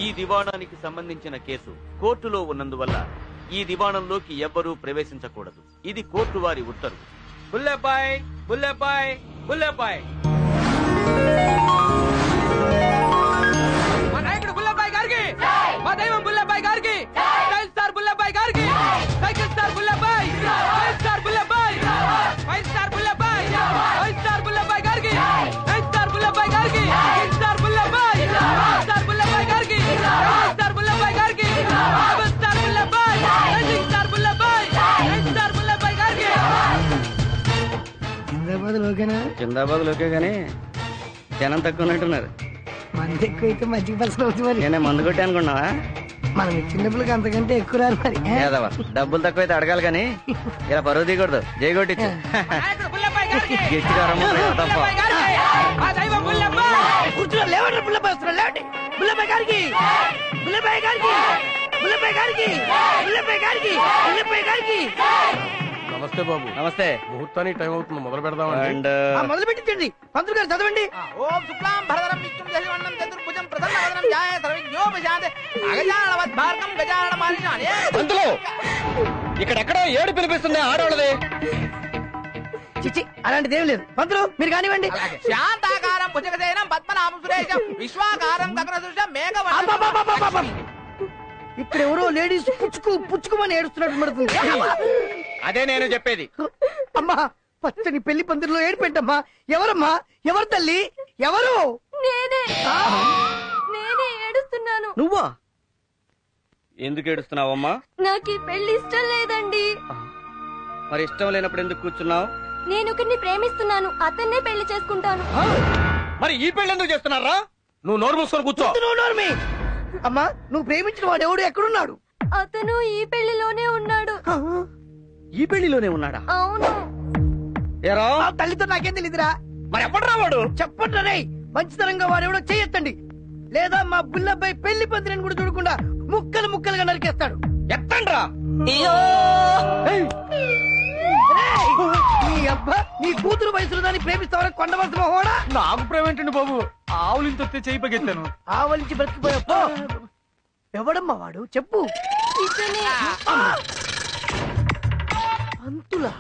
ఈ దివాణానికి సంబంధించిన కేసు కోర్టులో ఉన్నందువల్ల ఈ దివాణంలోకి ఎవ్వరూ ప్రవేశించకూడదు. ఇది కోర్టు వారి ఉత్తర్వు. బుల్లెబాయ్ బుల్లెబాయ్ బుల్లెబాయ్. మా నాయకుడు బుల్లెబాయ్ గారికి, మా దైవం బుల్లెబాయ్ గారికి, స్టైల్ స్టార్ బుల్లెబాయ్ గారికి, cycle star Bullebai, five star Bullebai, five star Bullebai, five star Bullebai గారికి, నైన్ స్టార్ బుల్లెబాయ్ గారికి, six star Bullebai, star Bullebai గారికి, స్టార్ బుల్లెబాయ్ గారికి, double star Bullebai, rising star Bullebai, nine star Bullebai గారికి. జిందాబాద్ లోకేనా? జిందాబాద్ లోకే గానీ జనం తక్కువ ఉన్నట్టున్నారు. మంది ఎక్కువ అయితే మజ్జిగ పలసలు అవుతుంది మరి. నేనే మందు కొట్టి అనుకున్నావా? మనం ఇచ్చిన డబ్బులకి అంతకంటే ఎక్కువ రాదు మరి. డబ్బులు తక్కువ అయితే అడగాలి కానీ ఇలా పరువు తీయకూడదు. జై కొట్టించు. కూర్చున్నారు లేవండి. బుల్లబాయ్ వస్తున్నారు లేవండి. బుల్లబాయ్ గారికి, బుల్లబాయ్ గారికి, బుల్లబాయ్ గారికి, బుల్లబాయ్ గారికి, బుల్లబాయ్ గారికి. నమస్తే బాబు. నమస్తే. ముహూర్తానికి టైం అవుతుంది, మొదలు పెడదామండి. అండ్ మొదలు పెట్టించండి. పంతులు గారు చదవండి. ఓం శుక్లాం భరధరం విష్ణుం శశివర్ణం చతుర్భుజం ప్రసన్నవదనం ధ్యాయేత్ సర్వవిఘ్నోపశాంతే అగజాననవద్భార్గం గజాననమాలినాని. పంతులు, ఇక్కడెక్కడో ఏడు పిలిపిస్తుంది ఆడవాళ్ళది. చిచ్చి అలాంటిదేం లేదు. పంతులు మీరు కానివ్వండి. శాంతాకారం భుజగశయనం పద్మనాభం సురేశం విశ్వాకారం గగనసృష్టం మేఘవర్ణం. ఇక్కడ ఎవరో లేడీస్ పుచ్చుకోమని ఏడుస్తున్నట్టు పడుతుంది. అదే నేను చెప్పేది. అమ్మా పచ్చని పెళ్లి పందిరిలో ఏడిపెట్టమ్మా. ఎవరమ్మా? ఎవరు తల్లి? ఎవరు? నేనే ఏడుస్తున్నాను. నువ్వా? ఎందుకు ఏడుస్తున్నావమ్మా? నాకు ఈ పెళ్లి ఇష్టం లేదండి. మరి ఇష్టం లేనప్పుడు ఎందుకు కూర్చున్నావు? నేను ఒకరిని ప్రేమిస్తున్నాను, అతన్నే పెళ్లి చేసుకుంటాను. మరి ఈ పెళ్లి ఎందుకు చేస్తున్నారా? నువ్వు నోరు మూసుకొని కూర్చో. అమ్మా నువ్వు ప్రేమించిన వాడు ఎవడు ఎక్కడున్నాడు? అతను ఈ పెళ్లిలోనే ఉన్నాడు. ఈ పెళ్లిలోనే ఉన్నాడా? అవును. ఏరా తల్లితో నాకేం తెలీదురా. మరి ఎప్పటిరా వాడు? చెప్పండి రే. మంచితనంగా వాడెవడో చెయ్యొద్దండి, లేదా మా బుల్లబ్బాయి పెళ్లి పందిరిని కూడా చూడకుండా ముక్కలు ముక్కలుగా నరికేస్తాడు. ఎత్తండ్రా. నీ అబ్బా నీ కూతురు వయసులో దాన్ని ప్రేమిస్తావరా కొండవలసిన హోడా? నాకు ప్రేమేంటండి బాబు, ఆవులింత చేయి పగెత్తాను. ఆవలించి బ్రతికిపోయా. ఎవడమ్మా వాడు? చెప్పు. అంతులా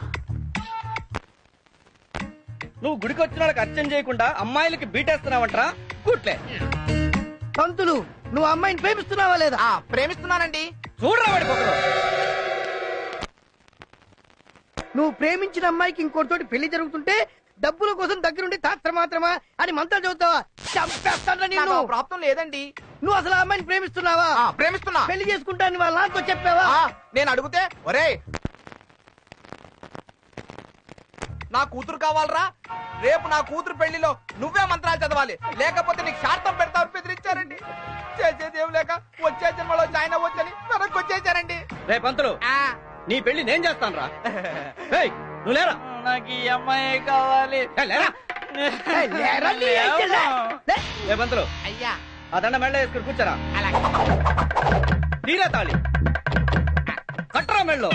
నువ్వు గుడికి వచ్చిన వాళ్ళకి అర్చన చేయకుండా అమ్మాయిలకి బీటేస్తున్నావంటరా? కూట్లే. పంతులు నువ్వు అమ్మాయిని ప్రేమిస్తున్నావా లేదా? ప్రేమిస్తున్నానండి. చూడరా వాడి పొగరు. నువ్వు ప్రేమించిన అమ్మాయికి ఇంకోటితోటి పెళ్లి జరుగుతుంటే డబ్బుల కోసం దగ్గరుండి తాత్ర మాత్రమా అని మంత్రాలు చదువుతావా? చంపేస్తాను నేను. ప్రాప్తం లేదండి. నువ్వు అసలు ఆ అమ్మాయిని ప్రేమిస్తున్నావా? ప్రేమిస్తున్నా. పెళ్లి చేసుకుంటాను వాళ్ళ నాతో చెప్పావా? నేను అడిగితే ఒరే నా కూతురు కావాలరా, రేపు నా కూతురు పెళ్లిలో నువ్వే మంత్రాలు చదవాలి, లేకపోతే నీకు శార్థం పెడతావు బెదిరించారండి. చేసేదేం లేక వచ్చే జన్మలో జాయిన్ అవ్వచ్చని వెనక్కి వచ్చేసారండి. రే పంతులు, నీ పెళ్లి నేను చేస్తాను రా. నువ్వు లేరా? నాకు ఈ అమ్మాయి కావాలి. రే పంతులు, అయ్యా ఆ దండ మెళ్ళ వేసుకుని కూర్చోరా. అలాగే. తీరా తాళి కట్టరా మెళ్ళో.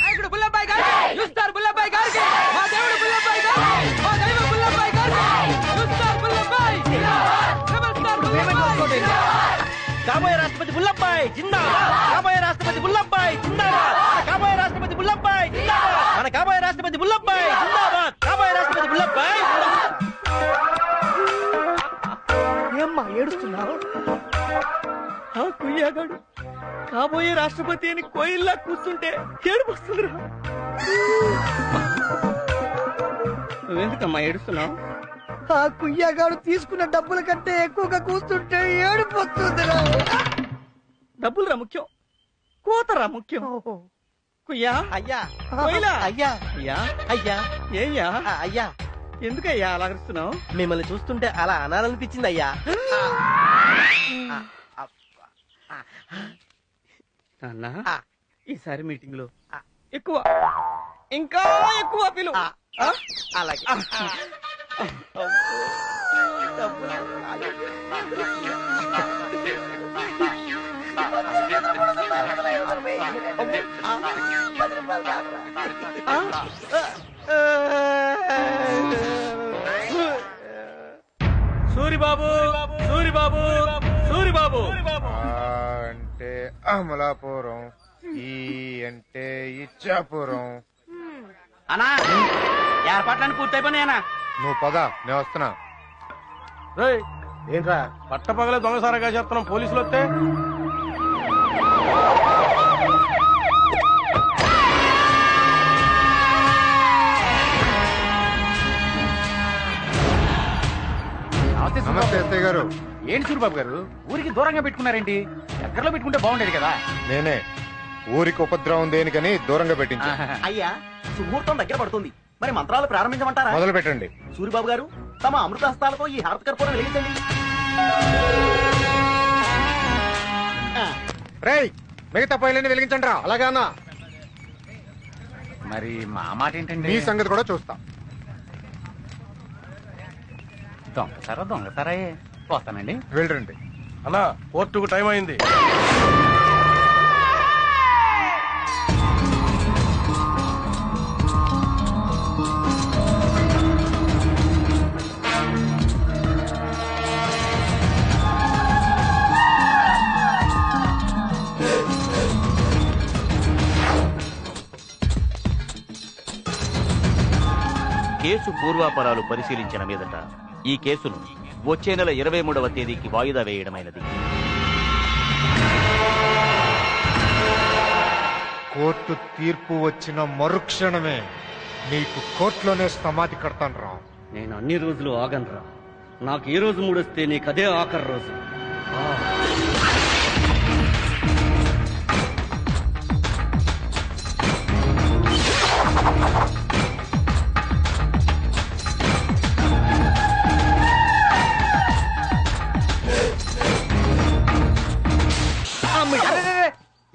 నాయకుడు బుల్లబాయ్ గారికి, యూస్టార్ బుల్లబాయ్ గారికి, మా దేవుడు బుల్లబాయ్ గారికి, మా దైవం బుల్లబాయ్ గారికి, యూస్టార్ బుల్లబాయ్, డబుల్ స్టార్ బుల్లబాయ్. కాబోయే రాష్ట్రపతి బుల్లబ్బాయ్ జిందాబాద్. కాబోయే రాష్ట్రపతి బుల్లబ్బాయ్ జిందాబాద్. కాబోయే రాష్ట్రపతి బుల్లబ్బాయ్ జిందాబాద్. మన కాబోయే రాష్ట్రపతి బుల్లబ్బాయ్ జిందాబాద్. కాబోయే రాష్ట్రపతి బుల్లబ్బాయ్. ఏమ్మా ఏడుస్తున్నావు? ఆ కుయ్యాగాడు కాబోయే రాష్ట్రపతి అని కోయిల్లా కూర్చుంటే ఏడుపు వస్తుందిరా. నువ్వెందుకమ్మా ఏడుస్తున్నావు? ఆ కుయ్యగాడు తీసుకున్న డబ్బుల కంటే ఎక్కువగా కూస్తుంటే ఏడుపు వస్తుందిరా. డబ్బులురా ముఖ్యం, కూతరా ముఖ్యం. కుయ్యా అయ్యా కోయిలా అయ్యా అయ్యా అయ్యా ఏయ్యా అయ్యా ఎందుకయ్యా అలా అరుస్తున్నావు? మిమ్మల్ని చూస్తుంటే అలా అనాలనిపించింది అయ్యా. నాన్న ఈసారి మీటింగ్ లో ఎక్కువ ఇంకా ఎక్కువ పిలు. అలాగే. సూరిబాబు సూరిబాబు సూరిబాబు అంటే అమలాపురం, ఈ అంటే ఇచ్చాపురం. అన్నా ఏర్పాట్లన్నీ పూర్తయిపోయినాయనా? నువ్వు పద, నేను వస్తున్నా. రేయ్, ఏంట్రా పట్టపగలే దొంగసారగా చెప్తున్నాం, పోలీసులు వస్తే? నమస్తే ఎస్ఐ గారు. ఏంటి సూరిబాబు గారు ఊరికి దూరంగా పెట్టుకున్నారేంటి? దగ్గరలో పెట్టుకుంటే బాగుండేది కదా. నేనే ఊరికి ఉపద్రవం దేనికని దూరంగా పెట్టించా. అయ్యా, సుముహూర్తం దగ్గర పడుతుంది, మరి మంత్రాలు ప్రారంభించమంటారా? మొదలు పెట్టండి. సూరిబాబు గారు తమ అమృత హస్తాలతో ఈ హారత కర్పూరం వెలిగించండి. రేయ్, మిగతా పైలన్నీ వెలిగించండి రా. అలాగానా? మరి మా మాట ఏంటండి? మీ సంగతి కూడా చూస్తా. దొంగసారా వస్తానండి. వెళ్ళండి అన్నా, కోర్టుకు టైం అయింది. కేసు పూర్వాపరాలు పరిశీలించిన మీదట ఈ కేసును వచ్చే నెల 23వ తేదీకి వాయిదా వేయడమైనది. కోర్టు తీర్పు వచ్చిన మరుక్షణమే నీకు కోర్టులోనే సమాధి కడతాను రా. నేను అన్ని రోజులు ఆగనరా. నాకు ఏ రోజు మూడొస్తే నీకు అదే ఆఖరి రోజు.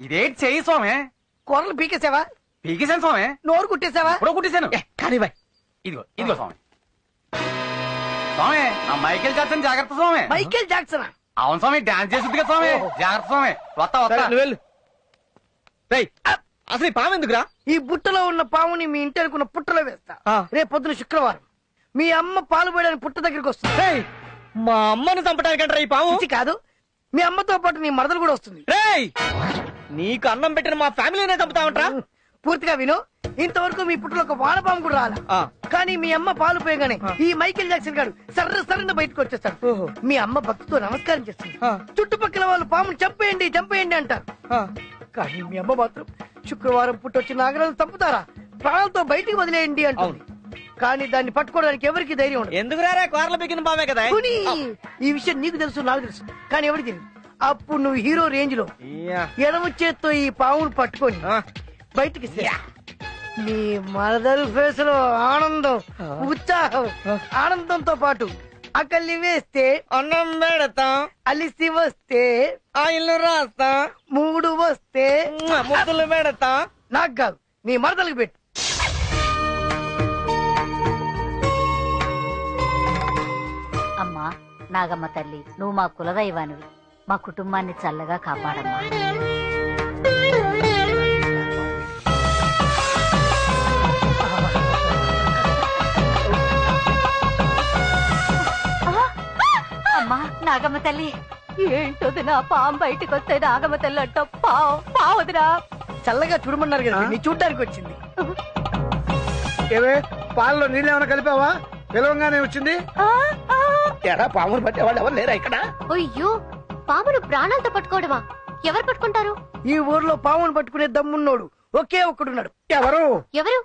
ఇదేంటి చెయ్యి స్వామి? కూరలు పీకేసావా? పీకేశాను స్వామి. నోరు కుట్టేసావా? ఇప్పుడు కుట్టేశాను. కానీ బాయ్, ఇదిగో స్వామి. స్వామి, ఆ మైకేల్ జాక్సన్ జాగ్రత్త స్వామి. Michael Jackson? అవును స్వామి, డాన్స్ చేస్తుంది కదా స్వామి. జాగ్రత్త స్వామి. వస్తా. అసలు ఈ పాము ఎందుకురా? ఈ బుట్టలో ఉన్న పాముని మీ ఇంటి అనుకున్న పుట్టలో వేస్తా. రేపు పొద్దున శుక్రవారం మీ అమ్మ పాలు పోయడానికి పుట్ట దగ్గరికి వస్తుంది. మా అమ్మను చంపడానికంటారా ఈ పాము? ఇది కాదు, మీ అమ్మతో పాటు నీ మరదలు కూడా వస్తుంది. రేయ్, నీకు అన్నం పెట్టిన మా ఫ్యామిలీనే చంపుతామంటరా? పూర్తిగా విను. ఇంతవరకు మీ పుట్టలో ఒక వానపాము కూడా రాలా. కానీ మీ అమ్మ పాలు పోయగానే ఈ మైకేల్ జాక్సన్ గారు సర్రన బయటకు వచ్చేస్తాడు. మీ అమ్మ భక్తితో నమస్కారం చేస్తుంది. చుట్టుపక్కల వాళ్ళు పాముని చంపేయండి చంపేయండి అంటారు. కానీ మీ అమ్మ మాత్రం శుక్రవారం పుట్టొచ్చి నాగరాజు చంపుతారా, ప్రాణాలతో బయటికి వదిలేయండి అంటుంది. కానీ దాన్ని పట్టుకోవడానికి ఎవరికి ధైర్యం ఉండదు. ఎందుకు రారా? కోరలు పీకిన పామే కదా. ఈ విషయం నీకు తెలుసు, నాకు తెలుసు, కానీ ఎవరికి తెలియదు. అప్పుడు నువ్వు హీరో రేంజ్ లో ఎడమ చేత్తో ఈ పావును పట్టుకొని బయటికి నీ మరదలు ఫేస్ లో ఆనందం, ఉత్సాహం, ఆనందంతో పాటు అకల్లి వేస్తే అన్నం పెడతాం, అలిసి వస్తే ఆయిల్ రాస్తా, మూడు వస్తే ముద్దులు పెడతా. నాకు కాదు, నీ మరదలకు పెట్టు. అమ్మా నాగమ్మ తల్లి, నువ్వు మా కులదైవానివి, మా కుటుంబాన్ని చల్లగా కాపాడమ్మా. అమ్మా నాగమ్మ తల్లి, ఏంటోది నా పాము బయటకు వస్తే నాగమ్మ తల్లి అంట పావుదిరా. చల్లగా చూడమన్నారు కదా, నీ చూడ్డానికి వచ్చింది. ఏవే, పాలలో నీళ్ళు ఏమైనా కలిపావా? పిలవంగానే వచ్చింది. ఎరా, పామును పట్టేవాళ్ళు ఎవరు లేరా ఇక్కడ? అయ్యో, పామును ప్రాణాలతో పట్టుకోవడమా? ఎవరు పట్టుకుంటారు? ఈ ఊర్లో పామును పట్టుకునే దమ్మున్నోడు ఒకే ఒక్కడున్నాడు. ఎవరు? ఎవరు?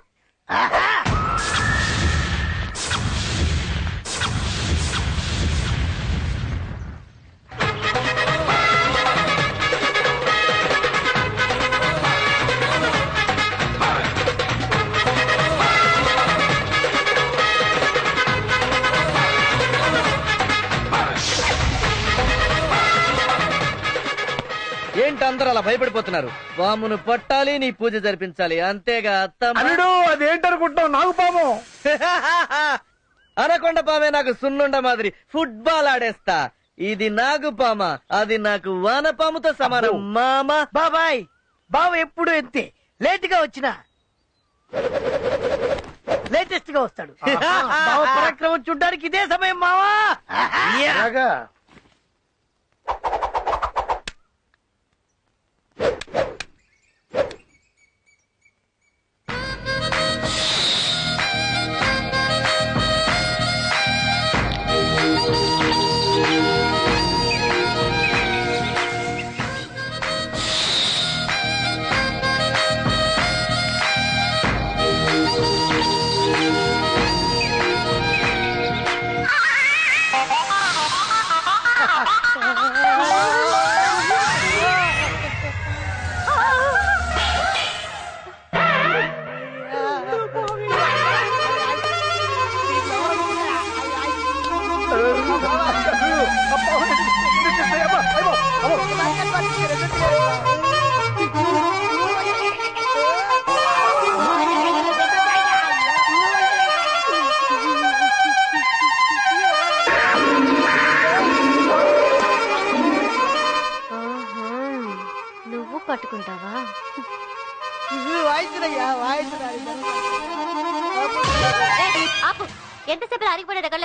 ఏంటి అందరూ అలా భయపడిపోతున్నారు? పామును పట్టాలి, నీ పూజ జరిపించాలి, అంతేగా అత్తమ్మ? అదేంటనుకుంటావు? నాకు పాము అనకొండ పామే నాకు సున్నుండ మాదిరి ఫుట్బాల్ ఆడేస్తా. ఇది నాగు పామ, అది నాకు వానపాముతో సమానం. మామ బాబాయ్, బావ ఎప్పుడు ఎంతే లేట్ గా వచ్చినా లేటెస్ట్ గా వస్తాడు. బావ పరాక్రమం చూడ్డానికి ఇదే సమయం మావా. నువ్వు పట్టుకుంటావా? ఎంతసేపు అరిగిపోయిన దగ్గర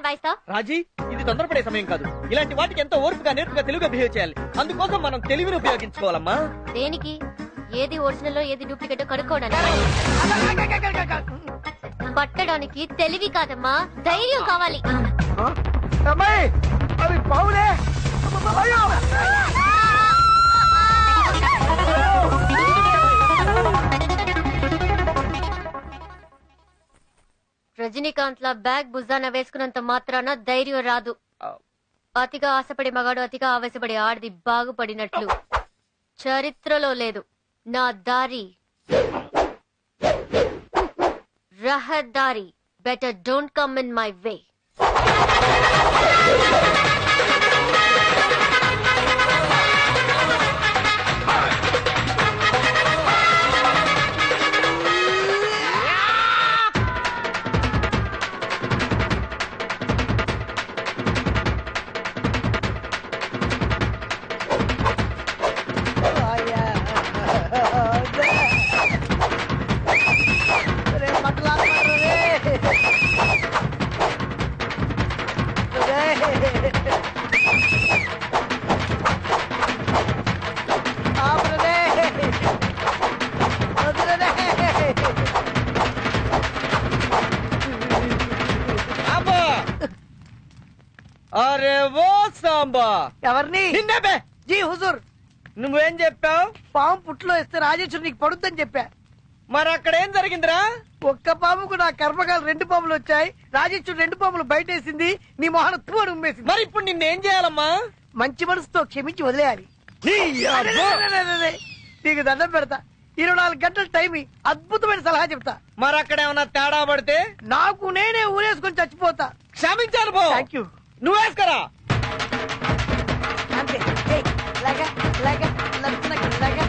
వాయిస్తా? రాజీ, ఇది తొందరపడే సమయం కాదు. ఇలాంటి వాటికి ఎంతో ఓర్పుగా నేర్పుగా తెలుగుగా బిహేవ్ చేయాలి. అందుకోసం మనం తెలివిని ఉపయోగించుకోవాలమ్మా. దేనికి? ఏది ఒరిజినల్ ఏది డూప్లికేట్ కనుక్కోవడానికి. పట్టడానికి తెలివి కాదమ్మా, ధైర్యం కావాలి. అవి పావులే. రజనీకాంత్ లా బ్యాగ్ భుజాన వేసుకున్నంత మాత్రాన ధైర్యం రాదు. అతిగా ఆశపడి మగాడు అతిగా ఆవేశపడి ఆడిది బాగుపడినట్లు చరిత్రలో లేదు. నా దారి రహదారి. Better don't come in my way. అరే ఓ సాంబా, ఎవరిని? నిన్నే. జీ హుజూర్. నువ్వేం చెప్పావు? పాము పుట్లో ఇస్తే రాజేశ్వరు నీకు పడుద్దని చెప్పా. మరి అక్కడ ఏం జరిగిందిరా? ఒక్క పాముకు నా కర్మకాలు 2 పాములు వచ్చాయి. రాజేశ్వరు 2 పాములు బయటేసింది. నీ మొహన తూడు ఉమ్మేసింది. మరి ఇప్పుడు నిన్నేం చేయాలమ్మా? మంచి మనసుతో క్షమించి వదిలేయాలి. నీకు దండం పెడతా. 24 గంటల టైం అద్భుతమైన సలహా చెప్తా. మరి అక్కడ ఏమన్నా తేడా పడితే నాకు నేనే ఊరేసుకొని చచ్చిపోతా. క్షమించాను పో. Thank you. నువ్వేసుకరా. అంతే. లాగా లాగా లాగా లాగా